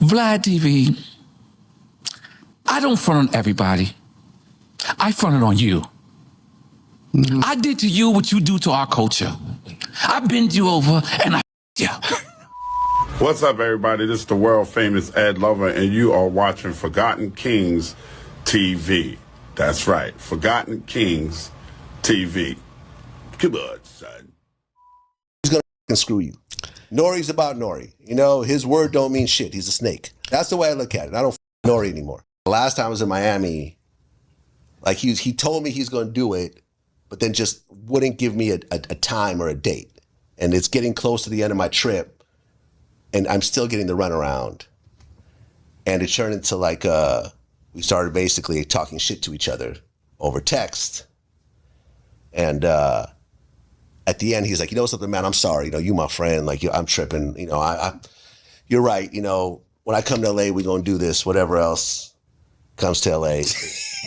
VladTv, I don't front on everybody. I fronted on you. Mm-hmm. I did to you what you do to our culture. I bend you over and I you. What's up, everybody? This is the world famous Ed Lover, and you are watching Forgotten Kings TV. That's right, Forgotten Kings TV. Come on, son. He's gonna screw you. N.O.R.E's about N.O.R.E. You know, his word don't mean shit. He's a snake. That's the way I look at it. I don't N.O.R.E. anymore. The last time I was in Miami, like he told me he's gonna do it, but then just wouldn't give me a time or a date. And it's getting close to the end of my trip, and I'm still getting the runaround. And it turned into like, we started basically talking shit to each other over text. And at the end, he's like, you know something, man, I'm sorry. You know, you my friend, like I'm tripping. You know, you're right. You know, when I come to LA, we're going to do this, whatever else comes to LA.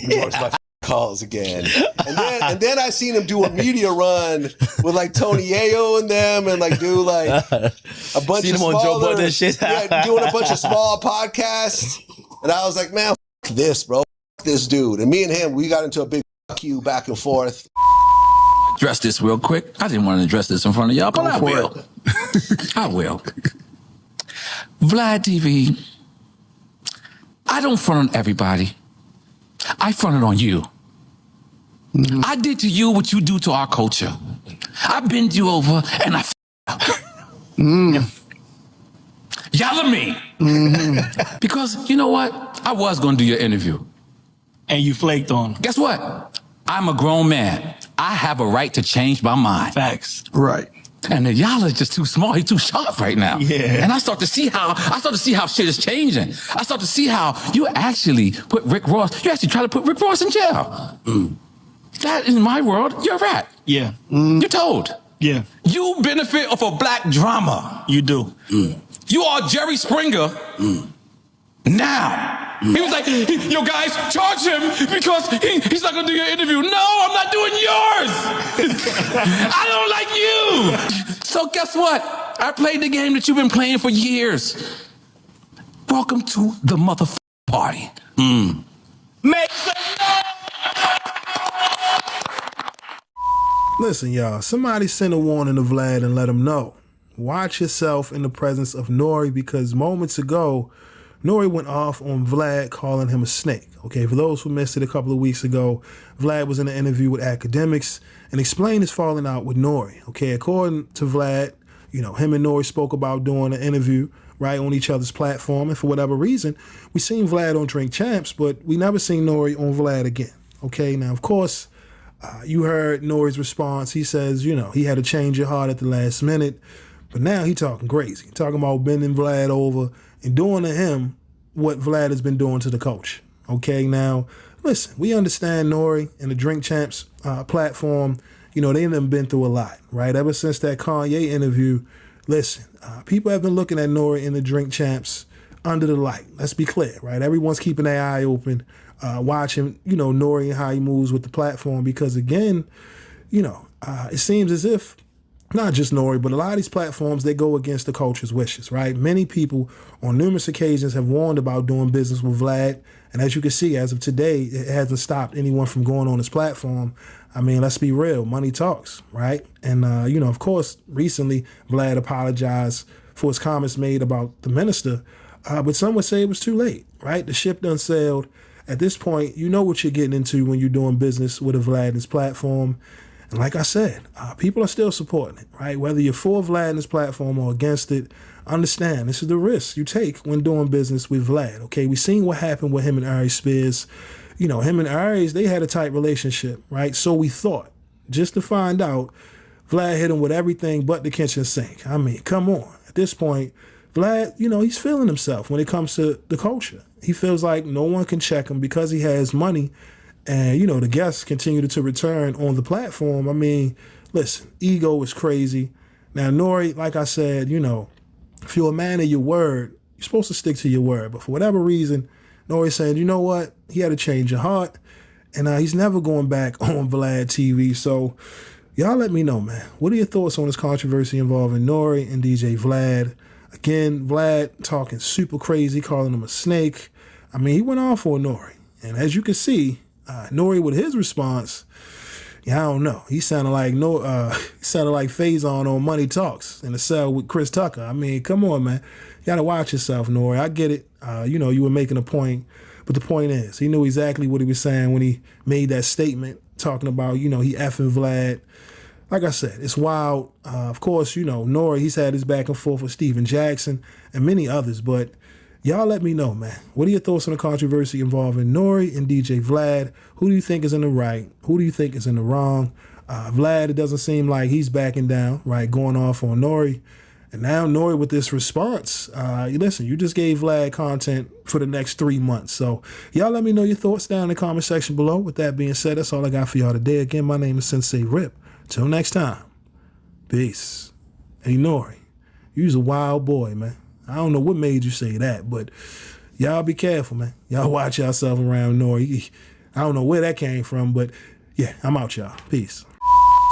Ignores my calls again. And then I seen him do a media run with like Tony Yayo and them, and like do like a bunch of smaller, and shit. Yeah, doing a bunch of small podcasts. And I was like, man, fuck this, bro. Fuck this dude. And me and him, we got into a big fuck you back and forth. Address this real quick. I didn't want to address this in front of y'all, but I will. I will. VladTv, I don't front on everybody. I fronted on you. Mm-hmm. I did to you what you do to our culture. I bend you over and I yell at me. Mm-hmm. Because you know what? I was going to do your interview. And you flaked on him. Guess what? I'm a grown man. I have a right to change my mind. Facts. Right. And then y'all are just too small. He's too sharp right now. Yeah. And I start to see how shit is changing. I start to see how you actually put Rick Ross, you actually try to put Rick Ross in jail. Mm. That, in my world, you're a rat. Yeah. Mm. You're told. Yeah. You benefit off of black drama. You do. Mm. You are Jerry Springer. Now. He was like, yo guys, charge him because he's not gonna do your interview. No, I'm not doing yours. I don't like you. So guess what? I played the game that you've been playing for years. Welcome to the motherfucking party. Make some noise. Listen, y'all, somebody send a warning to Vlad and let him know. Watch yourself in the presence of N.O.R.E. because moments ago, N.O.R.E. went off on Vlad calling him a snake. Okay, for those who missed it a couple of weeks ago, Vlad was in an interview with academics and explained his falling out with N.O.R.E. Okay, according to Vlad, you know, him and N.O.R.E. spoke about doing an interview, right, on each other's platform. And for whatever reason, we seen Vlad on Drink Champs, but we never seen N.O.R.E. on Vlad again. Okay, now, of course, you heard N.O.R.E.'s response. He says, you know, he had to change your heart at the last minute. But now he talking crazy, talking about bending Vlad over and doing to him what Vlad has been doing to the coach. Okay, now, listen, we understand N.O.R.E. and the Drink Champs platform, you know, they've been through a lot, right? Ever since that Kanye interview, listen, people have been looking at N.O.R.E. and the Drink Champs under the light. Let's be clear, right? Everyone's keeping their eye open, watching, you know, N.O.R.E. and how he moves with the platform because, again, you know, it seems as if not just N.O.R.E., but a lot of these platforms, they go against the culture's wishes, right? Many people on numerous occasions have warned about doing business with Vlad. And as you can see, as of today, it hasn't stopped anyone from going on his platform. I mean, let's be real. Money talks, right? And, you know, of course, recently, Vlad apologized for his comments made about the minister. But some would say it was too late, right? The ship done sailed. At this point, you know what you're getting into when you're doing business with a Vlad and his platform. And like I said, people are still supporting it, right? Whether you're for Vlad and his platform or against it, understand this is the risk you take when doing business with Vlad, okay? We seen what happened with him and Ari Spears. You know, him and Aries, they had a tight relationship, right? So we thought, just to find out, Vlad hit him with everything but the kitchen sink. I mean, come on. At this point, Vlad, you know, he's feeling himself when it comes to the culture. He feels like no one can check him because he has money. And, you know, the guests continue to return on the platform. I mean, listen, ego is crazy. Now, N.O.R.E., like I said, you know, if you're a man of your word, you're supposed to stick to your word. But for whatever reason, N.O.R.E. saying, you know what? He had to change your heart. And he's never going back on VladTv. So y'all let me know, man. What are your thoughts on this controversy involving N.O.R.E. and DJ Vlad? Again, Vlad talking super crazy, calling him a snake. I mean, he went off on N.O.R.E. And as you can see, N.O.R.E. with his response, yeah, I don't know. He sounded like Faison on Money Talks in the cell with Chris Tucker. I mean, come on, man. You gotta watch yourself, N.O.R.E. I get it. You were making a point, but the point is, he knew exactly what he was saying when he made that statement talking about, he effing Vlad. Like I said, it's wild. Of course, N.O.R.E., he's had his back and forth with Steven Jackson and many others, but y'all let me know, man. What are your thoughts on the controversy involving N.O.R.E. and DJ Vlad? Who do you think is in the right? Who do you think is in the wrong? Vlad, it doesn't seem like he's backing down, right, going off on N.O.R.E. And now N.O.R.E. with this response, listen, you just gave Vlad content for the next 3 months. So y'all let me know your thoughts down in the comment section below. With that being said, that's all I got for y'all today. Again, my name is Sensei Rip. Till next time, peace. Hey, N.O.R.E., you's a wild boy, man. I don't know what made you say that, but y'all be careful, man. Y'all watch yourself around N.O.R.E. I don't know where that came from, but yeah, I'm out, y'all. Peace.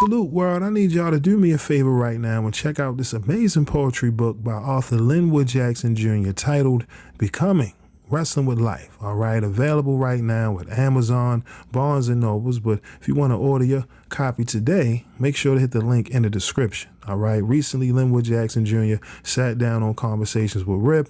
Salute, world. I need y'all to do me a favor right now and check out this amazing poetry book by author Linwood Jackson Jr. titled Becoming Wrestling with Life. All right, available right now at Amazon, Barnes & Nobles. But if you want to order your copy today, make sure to hit the link in the description. All right, recently Linwood Jackson Jr. sat down on Conversations with Rip,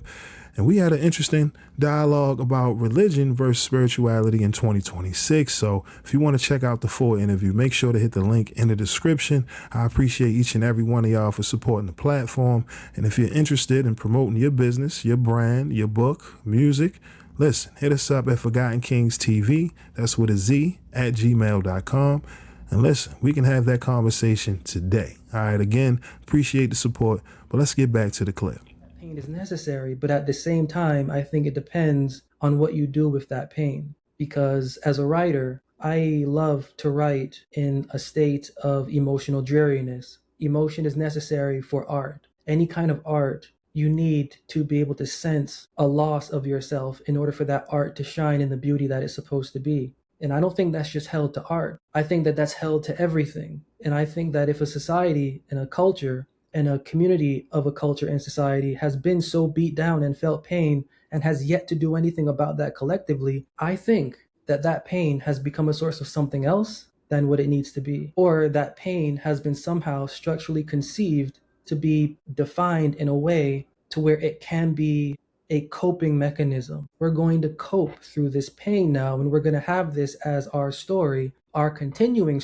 and we had an interesting dialogue about religion versus spirituality in 2026. So if you want to check out the full interview, make sure to hit the link in the description. I appreciate each and every one of y'all for supporting the platform. And if you're interested in promoting your business, your brand, your book, music, listen, hit us up at Forgotten Kings TV. That's with a Z at gmail.com. And listen, we can have that conversation today. All right, again, appreciate the support, but let's get back to the clip. Pain is necessary, but at the same time, I think it depends on what you do with that pain. Because as a writer, I love to write in a state of emotional dreariness. Emotion is necessary for art. Any kind of art, you need to be able to sense a loss of yourself in order for that art to shine in the beauty that it's supposed to be. And I don't think that's just held to art. I think that that's held to everything. And I think that if a society and a culture and a community of a culture and society has been so beat down and felt pain and has yet to do anything about that collectively, I think that that pain has become a source of something else than what it needs to be, or that pain has been somehow structurally conceived to be defined in a way to where it can be a coping mechanism. We're going to cope through this pain now, and we're going to have this as our story, our continuing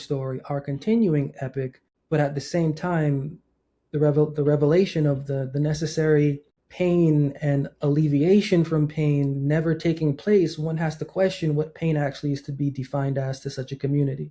epic, but at the same time, the revelation of the necessary pain and alleviation from pain never taking place, one has to question what pain actually is to be defined as to such a community.